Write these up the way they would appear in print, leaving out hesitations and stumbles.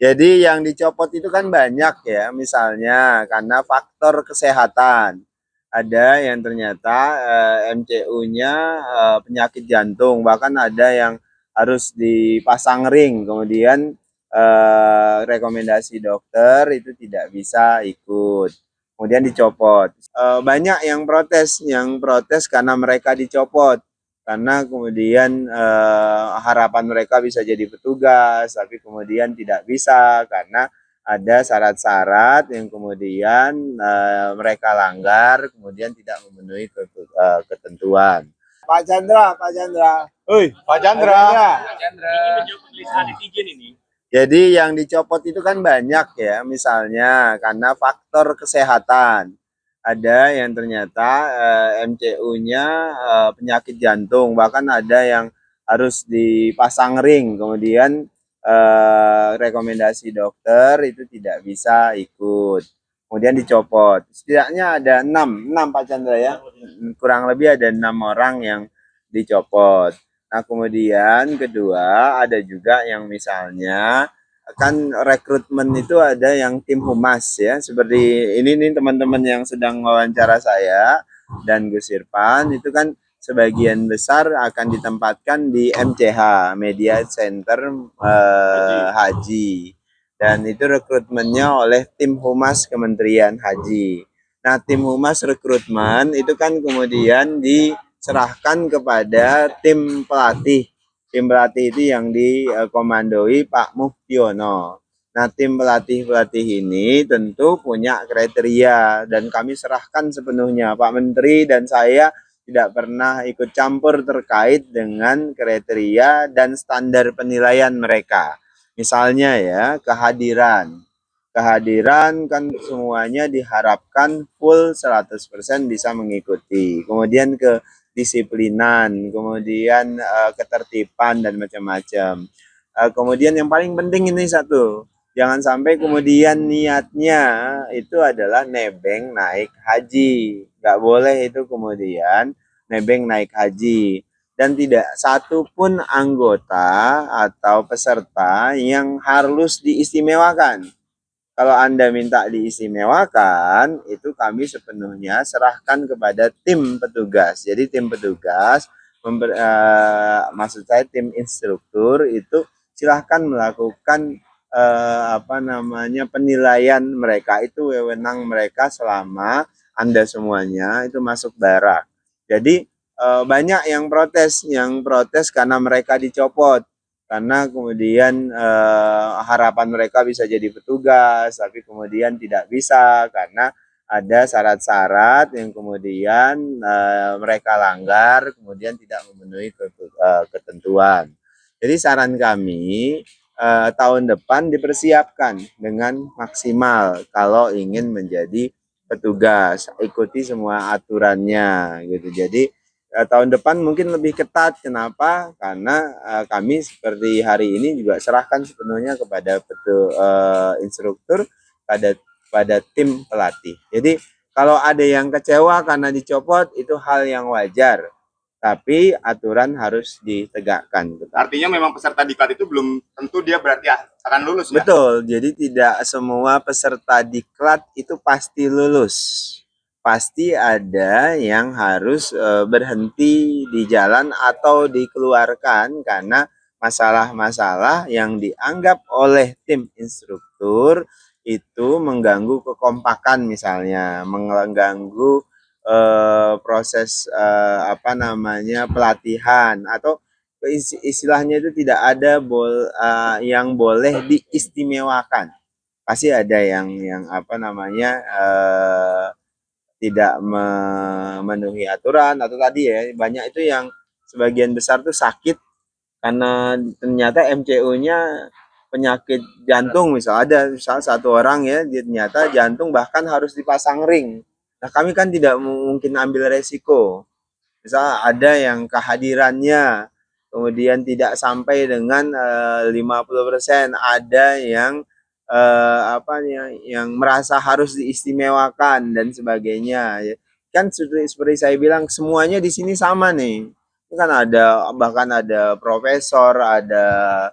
Jadi yang dicopot itu kan banyak ya, misalnya karena faktor kesehatan. Ada yang ternyata MCU-nya penyakit jantung, bahkan ada yang harus dipasang ring, kemudian rekomendasi dokter itu tidak bisa ikut, kemudian dicopot. Banyak yang protes karena mereka dicopot karena kemudian harapan mereka bisa jadi petugas, tapi kemudian tidak bisa karena ada syarat-syarat yang kemudian mereka langgar, kemudian tidak memenuhi ketentuan. Pak Chandra, Pak Chandra. Hoi, Pak Chandra. Pak Chandra. Ini menjawab pemeriksaan netizen ini. Jadi yang dicopot itu kan banyak ya, misalnya karena faktor kesehatan. Ada yang ternyata MCU-nya penyakit jantung, bahkan ada yang harus dipasang ring, kemudian rekomendasi dokter itu tidak bisa ikut, kemudian dicopot. Setidaknya ada enam Pak Chandra ya, kurang lebih ada 6 orang yang dicopot. Nah kemudian kedua ada juga yang misalnya kan rekrutmen itu ada yang tim humas ya, seperti ini nih teman-teman yang sedang wawancara saya dan Gus Irfan itu kan sebagian besar akan ditempatkan di MCH Media Center Haji, dan itu rekrutmennya oleh tim humas Kementerian Haji. Nah tim humas rekrutmen itu kan kemudian diserahkan kepada tim pelatih. Tim pelatih itu yang dikomandoi Pak Muhtiono. Nah, tim pelatih-pelatih ini tentu punya kriteria dan kami serahkan sepenuhnya. Pak Menteri dan saya tidak pernah ikut campur terkait dengan kriteria dan standar penilaian mereka. Misalnya ya, kehadiran. Kehadiran kan semuanya diharapkan full 100% bisa mengikuti. Kemudian kedisiplinan, kemudian ketertiban dan macam-macam. Kemudian yang paling penting ini satu, jangan sampai kemudian niatnya itu adalah nebeng naik haji. Nggak boleh itu kemudian nebeng naik haji. Dan tidak satu pun anggota atau peserta yang harus diistimewakan. Kalau Anda minta diistimewakan, itu kami sepenuhnya serahkan kepada tim petugas. Jadi tim petugas, maksud saya tim instruktur itu silahkan melakukan penilaian mereka, itu wewenang mereka selama Anda semuanya itu masuk barak. Jadi banyak yang protes karena mereka dicopot, karena kemudian harapan mereka bisa jadi petugas, tapi kemudian tidak bisa karena ada syarat-syarat yang kemudian mereka langgar, kemudian tidak memenuhi ketentuan. Jadi saran kami tahun depan dipersiapkan dengan maksimal kalau ingin menjadi petugas, ikuti semua aturannya gitu. Jadi tahun depan mungkin lebih ketat. Kenapa? Karena kami seperti hari ini juga serahkan sepenuhnya kepada instruktur, pada tim pelatih. Jadi kalau ada yang kecewa karena dicopot itu hal yang wajar, tapi aturan harus ditegakkan. Artinya memang peserta diklat itu belum tentu dia berarti akan lulus ya? Betul, jadi tidak semua peserta diklat itu pasti lulus. Pasti ada yang harus berhenti di jalan atau dikeluarkan karena masalah-masalah yang dianggap oleh tim instruktur itu mengganggu kekompakan, misalnya mengganggu proses pelatihan, atau istilahnya itu tidak ada yang boleh diistimewakan. Pasti ada yang tidak memenuhi aturan, atau tadi ya banyak itu yang sebagian besar tuh sakit karena ternyata MCU-nya penyakit jantung. Misal satu orang ya, dia ternyata jantung bahkan harus dipasang ring. Nah kami kan tidak mungkin ambil resiko. Misal ada yang kehadirannya kemudian tidak sampai dengan 50%, ada yang yang merasa harus diistimewakan dan sebagainya. Kan seperti saya bilang, semuanya di sini sama nih. Kan ada, bahkan ada profesor, ada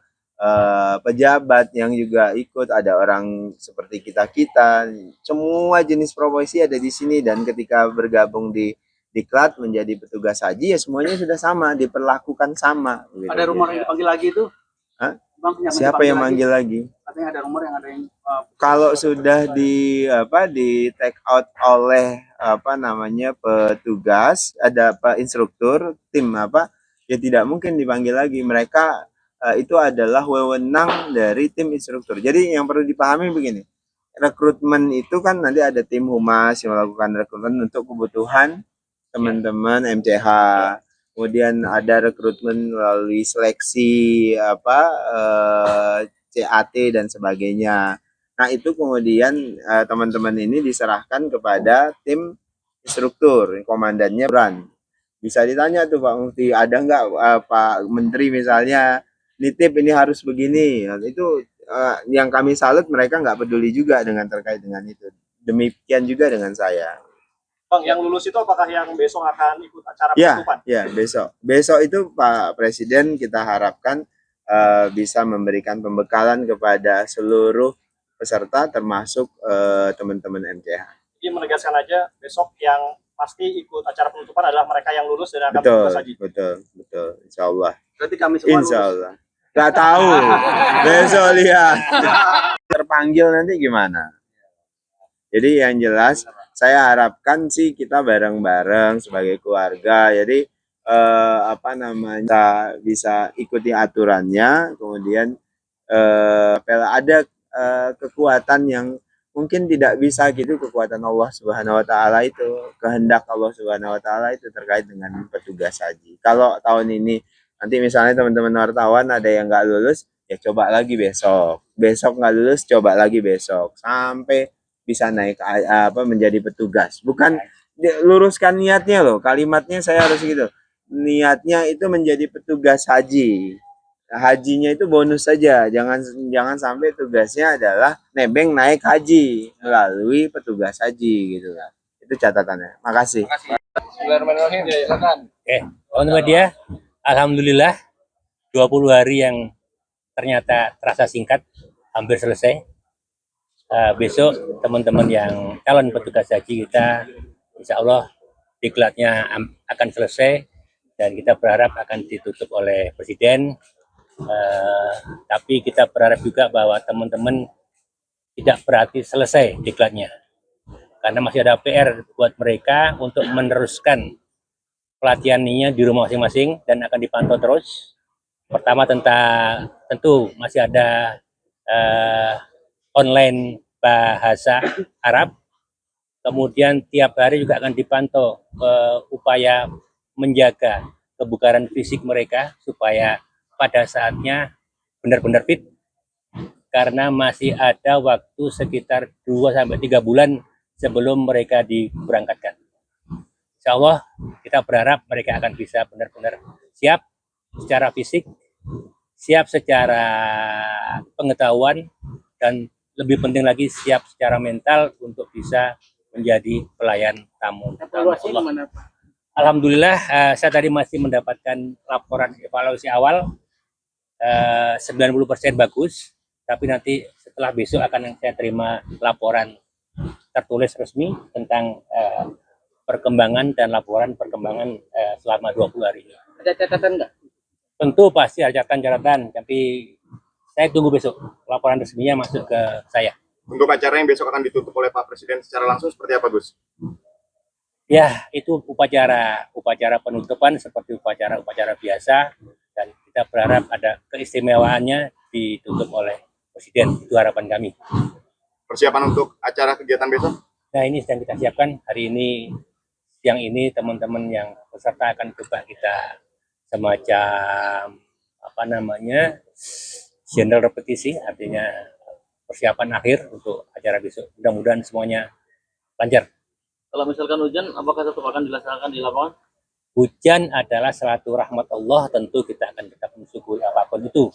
pejabat yang juga ikut, ada orang seperti kita-kita, semua jenis profesi ada di sini, dan ketika bergabung di diklat menjadi petugas haji ya semuanya sudah sama, diperlakukan sama gitu. Ada rumor yang dipanggil lagi itu? Hah? Bang, Siapa yang manggil lagi? Katanya ada rumor yang ada yang Kalau sudah di take out oleh petugas, ada instruktur tim ya tidak mungkin dipanggil lagi. Mereka itu adalah wewenang dari tim instruktur. Jadi yang perlu dipahami begini, rekrutmen itu kan nanti ada tim humas yang melakukan rekrutmen untuk kebutuhan teman-teman MCH. Kemudian ada rekrutmen melalui seleksi CAT dan sebagainya. Nah itu kemudian teman-teman ini diserahkan kepada tim instruktur, komandannya Bran. Bisa ditanya tuh Pak Mufti, ada nggak Pak Menteri misalnya, nitip ini harus begini. Itu yang kami salut, mereka nggak peduli juga dengan terkait dengan itu. Demikian juga dengan saya. Bang, yang lulus itu apakah yang besok akan ikut acara penutupan? Ya, besok. Besok itu Pak Presiden kita harapkan bisa memberikan pembekalan kepada seluruh peserta termasuk teman-teman MCH. Jadi menegaskan aja besok yang pasti ikut acara penutupan adalah mereka yang lulus dan akan bertugas haji. Betul. Insya Allah. Berarti kami semua Insya Allah. Gak tahu. Besok lihat. Terpanggil nanti gimana? Jadi yang jelas saya harapkan sih kita bareng-bareng sebagai keluarga. Jadi kita bisa ikuti aturannya, kemudian ada kekuatan yang mungkin tidak bisa gitu, kekuatan Allah Subhanahu wa taala itu, kehendak Allah Subhanahu wa taala itu terkait dengan petugas haji. Kalau tahun ini nanti misalnya teman-teman wartawan ada yang nggak lulus, ya coba lagi besok. Besok nggak lulus, coba lagi besok sampai bisa naik menjadi petugas. Bukan luruskan niatnya loh, kalimatnya saya harus gitu. Niatnya itu menjadi petugas haji. Hajinya itu bonus saja, jangan sampai tugasnya adalah nebeng naik haji melalui petugas haji gitu kan. Itu catatannya. Makasih. Bismillahirrahmanirrahim. Silakan. Teman-teman dia, alhamdulillah 20 hari yang ternyata terasa singkat, hampir selesai. Besok teman-teman yang calon petugas haji kita, insya Allah diklatnya akan selesai dan kita berharap akan ditutup oleh Presiden. Tapi kita berharap juga bahwa teman-teman tidak berarti selesai diklatnya, karena masih ada PR buat mereka untuk meneruskan pelatihannya di rumah masing-masing dan akan dipantau terus. Pertama tentu masih ada online bahasa Arab, kemudian tiap hari juga akan dipantau upaya menjaga kebugaran fisik mereka supaya pada saatnya benar-benar fit, karena masih ada waktu sekitar 2-3 bulan sebelum mereka diberangkatkan. Insya Allah kita berharap mereka akan bisa benar-benar siap secara fisik, siap secara pengetahuan, dan lebih penting lagi siap secara mental untuk bisa menjadi pelayan tamu. Evaluasi gimana Pak? Alhamdulillah saya tadi masih mendapatkan laporan evaluasi awal 90% bagus, tapi nanti setelah besok akan saya terima laporan tertulis resmi tentang perkembangan dan laporan perkembangan selama 20 hari ini. Ada catatan nggak? Tentu pasti ada catatan, tapi saya tunggu besok laporan resminya masuk ke saya. Untuk acara yang besok akan ditutup oleh Pak Presiden secara langsung seperti apa, Gus? Ya, itu upacara penutupan seperti upacara biasa, dan kita berharap ada keistimewaannya ditutup oleh Presiden. Itu harapan kami. Persiapan untuk acara kegiatan besok? Nah, ini sedang kita siapkan. Hari ini, siang ini teman-teman yang peserta akan coba kita semacam general repetisi, artinya persiapan akhir untuk acara besok. Mudah-mudahan semuanya lancar. Kalau misalkan hujan, apakah tetap akan dilaksanakan di lapangan? Hujan adalah suatu rahmat Allah, tentu kita akan tetap mensyukuri apapun itu.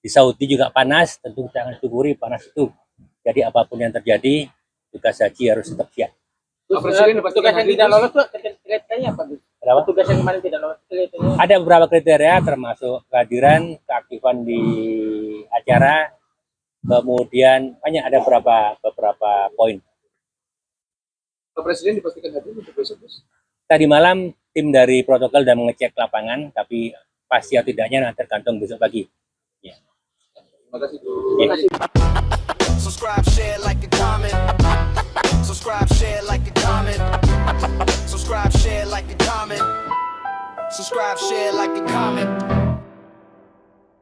Di Saudi juga panas, tentu kita akan syukuri panas itu. Jadi apapun yang terjadi, tugas haji harus tetap siap. Presiden tugas yang tidak lolos itu kaitannya apa? Kenapa? Tugas yang kemarin tidak lolos itu Ada beberapa kriteria termasuk kehadiran, keaktifan di acara, kemudian banyak ada beberapa poin. Pak Presiden dipastikan hadir untuk besok, Bos? Tadi malam tim dari protokol dan mengecek lapangan, tapi pasti atau tidaknya nanti tergantung besok pagi. Ya. Terima kasih. Ya. Subscribe, share, like, and comment. Subscribe, share, like, and comment. Subscribe, share, like, and comment. Subscribe, share, like, and comment.